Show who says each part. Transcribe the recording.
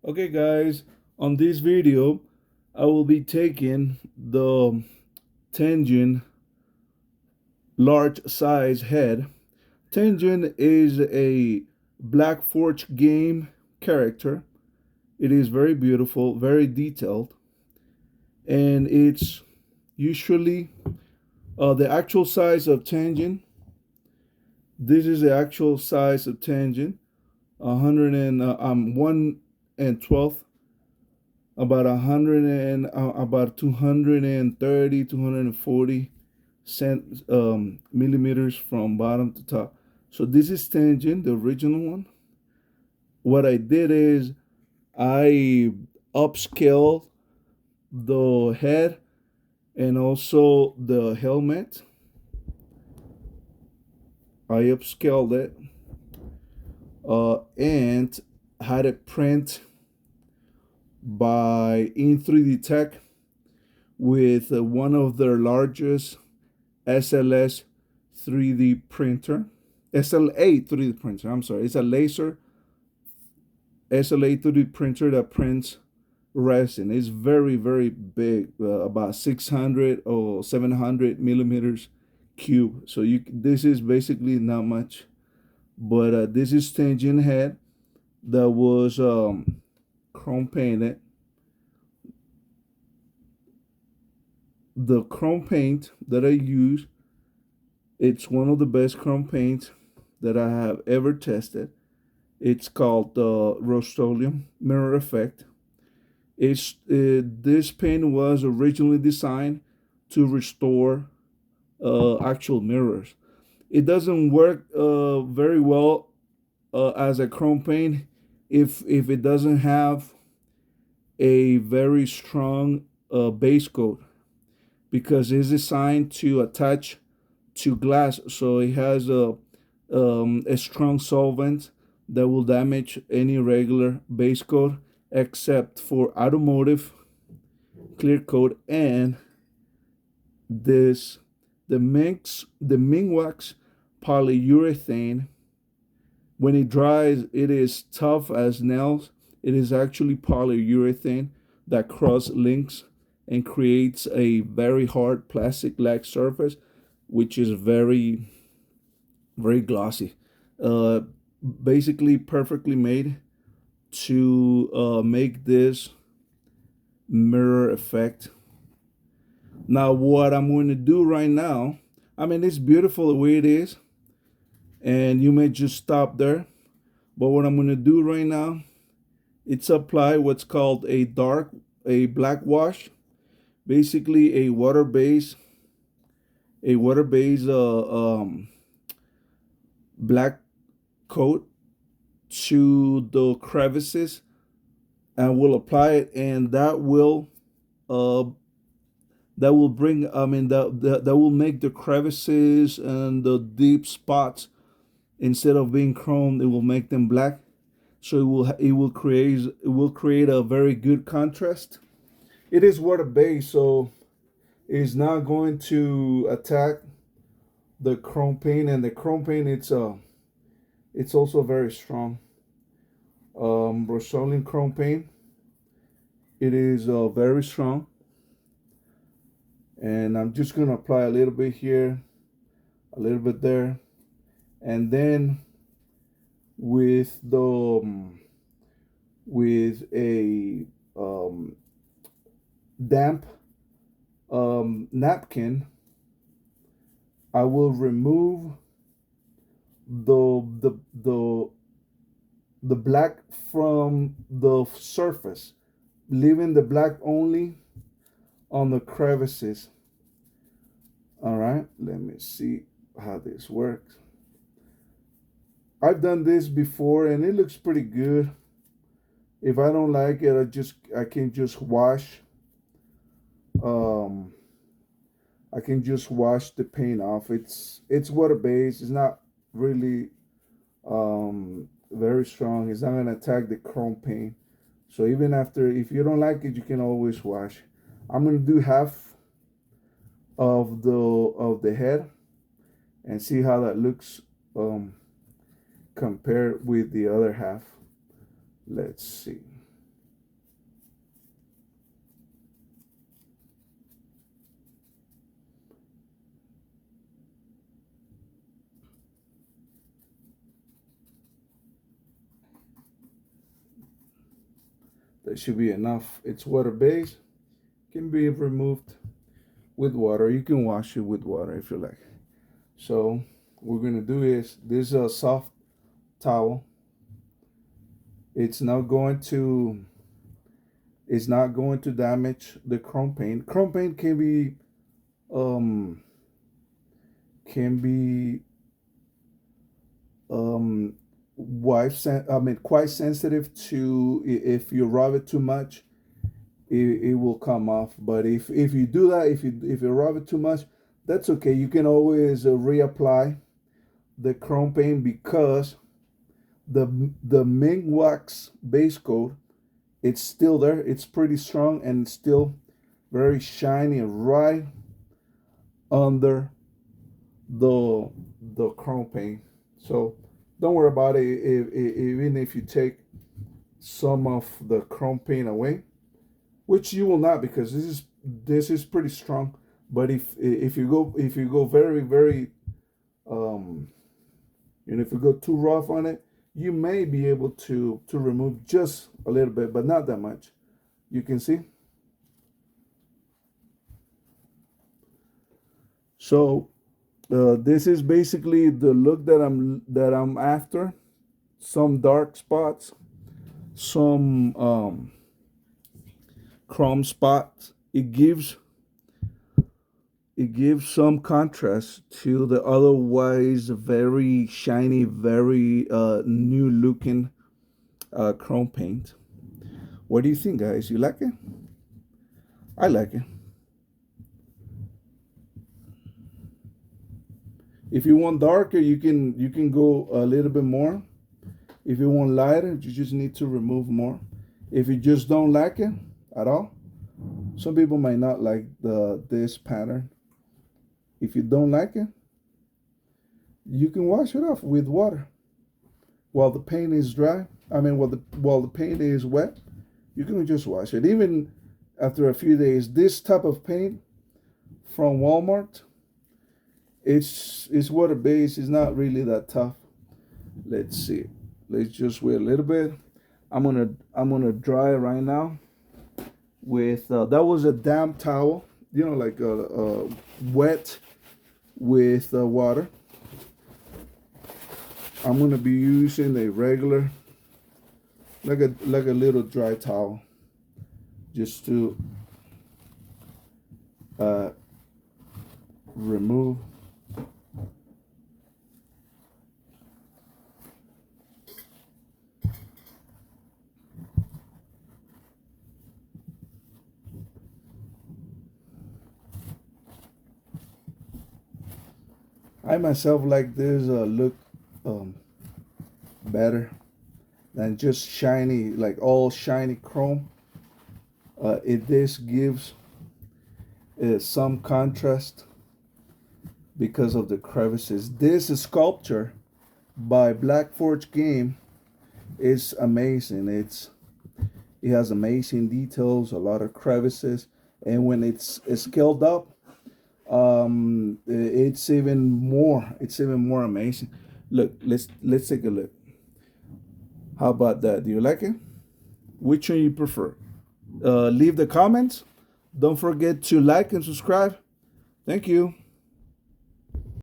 Speaker 1: Okay guys, on this video I will be taking the Tenjin large size head. Tenjin is a Black Forge game character. It is very beautiful, very detailed, and it's usually the actual size of Tenjin. This is the actual size of Tenjin, 1/12, about 100 and about 230 240 millimeters from bottom to top. So this is Tenjin, the original one. What I did is I upscaled the head and also the helmet. I upscaled it and had it print by in 3D Tech with one of their largest SLS 3D printer, SLA 3D printer. I'm sorry, it's a laser SLA 3D printer that prints resin. It's very, very big, about 600 or 700 millimeters cube. So this is basically not much, but this is Tenjin Head that was chrome painted. The chrome paint that I use, it's one of the best chrome paints that I have ever tested. It's called the Rustoleum Mirror effect. This paint was originally designed to restore actual mirrors. It doesn't work very well as a chrome paint if it doesn't have a very strong base coat, because it's designed to attach to glass, so it has a strong solvent that will damage any regular base coat except for automotive clear coat and this the Mingwax polyurethane. When it dries, it is tough as nails. It is actually polyurethane that cross links and creates a very hard plastic-like surface, which is very, very glossy. Uh, Basically, perfectly made to make this mirror effect. Now, what I'm going to do right now, I mean, it's beautiful the way it is, and you may just stop there. But what I'm going to do right now, it's apply what's called a black wash, basically a water-based black coat to the crevices, and we'll apply it, and uh, that will bring, I mean, that will make the crevices and the deep spots, instead of being chrome, it will make them black. So it will create a very good contrast. It is water based, so it's not going to attack the chrome paint, and the chrome paint, it's also very strong. Rosaline chrome paint, it is very strong, and I'm just gonna apply a little bit here, a little bit there, and then with the with a damp napkin, I will remove the the the the black from the surface, leaving the black only on the crevices. All right, let me see how this works. I've done this before and it looks pretty good. If I don't like it, I can just wash. Um, I can just wash the paint off. It's water based. It's not really very strong. It's not gonna attack the chrome paint. So even after, if you don't like it, you can always wash. I'm gonna do half of the head and see how that looks compared with the other half. Let's see. That should be enough. It's water based. Can be removed with water. You can wash it with water if you like. So what we're gonna do is this is a soft towel. It's not going to damage the chrome paint. Chrome paint um can be um quite sensitive to if you rub it too much, it will come off. But if you do that, if you rub it too much, that's okay. You can always reapply the chrome paint because the Ming wax base coat, it's still there. It's pretty strong and still very shiny right under the chrome paint. So don't worry about it. Even if you take some of the chrome paint away, which you will not because this is pretty strong. But if you go very very if you go too rough on it, you may be able to remove just a little bit, but not that much. You can see. So this is basically the look that I'm after. Some dark spots, some chrome spots. It gives some contrast to the otherwise very shiny, very new looking chrome paint. What do you think, guys? You like it? I like it. If you want darker, you can go a little bit more. If you want lighter, you just need to remove more. If you just don't like it at all, some people might not like this pattern. If you don't like it, you can wash it off with water while the paint is dry. I mean, while the paint is wet, you can just wash it. Even after a few days, this type of paint from Walmart, it's water based. It's not really that tough. Let's see. Let's just wait a little bit. I'm gonna dry it right now with that was a damp towel. Like a wet with water. I'm gonna be using a regular, like a little dry towel, just to remove. I myself like this look better than just shiny, like all shiny chrome. This gives some contrast because of the crevices. This sculpture by Black Forge Game is amazing. It has amazing details, a lot of crevices, and when it's scaled up, it's even more amazing. Look, let's take a look. How about that? Do you like it? Which one you prefer? Leave the comments. Don't forget to like and subscribe. Thank you.